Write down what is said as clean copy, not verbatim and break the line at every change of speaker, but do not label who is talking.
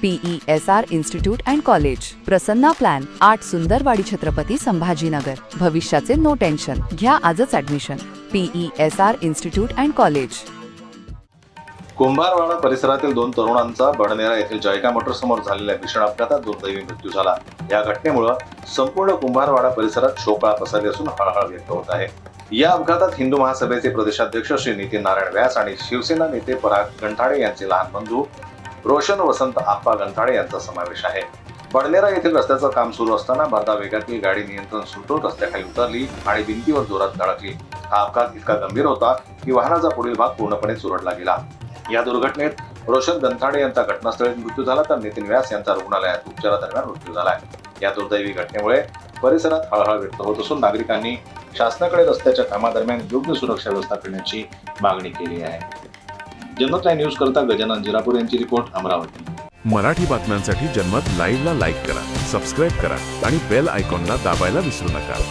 PESR institute and college, Prasanna plan, 8 Sundarwadi, Chhatrapati Sambhajinagar. भविष्याचे no tension. घ्या आजच admission. PESR institute and college.
Kumbharwada परिसरातील 2 तरुणांचा बडनेरा येथील जयका मोटरसमोर झालेल्या भीषण अपघातात दुर्दैवी मृत्यू झाला. या घटनेमुळे संपूर्ण कुंभारवाडा परिसरात शोककळा पसरली असून हळहळ व्यक्त होत आहे. या अपघातात हिंदू महासभेचे प्रदेशाध्यक्ष श्री नितीन नारायण व्यास आणि शिवसेना नेते पराग गंठाडे यांचे लहान बंधू रोशन वसंत आप्पा गंठाडे यांचा समावेश आहे. बडनेरा येथील रस्त्याचं काम सुरू असताना भरधाव वेगातील गाडी नियंत्रण सुटून रस्त्याखाली उतरली आणि भिंतीवर जोरात धडकली. हा अपघात इतका गंभीर होता की वाहनाचा पुढील भाग पूर्णपणे चुरडला गेला. या दुर्घटनेत रोशन गंठाडे यांचा घटनास्थळी मृत्यू झाला तर नितीन व्यास यांचा रुग्णालयात उपचारादरम्यान मृत्यू झालाय. या दुर्दैवी घटनेमुळे परिसरात हळहळ व्यक्त होत असून नागरिकांनी शासनाकडे रस्त्याच्या कामादरम्यान योग्य सुरक्षा व्यवस्था करण्याची मागणी केली आहे. जनमत लाईव्ह न्यूज करता गजानन जिरापूर यांची रिपोर्ट, अमरावती.
मराठी बातम्यांसाठी जनमत लाईव्हला लाईक करा, सबस्क्राईब करा आणि बेल आयकॉनला दाबायला विसरू नका.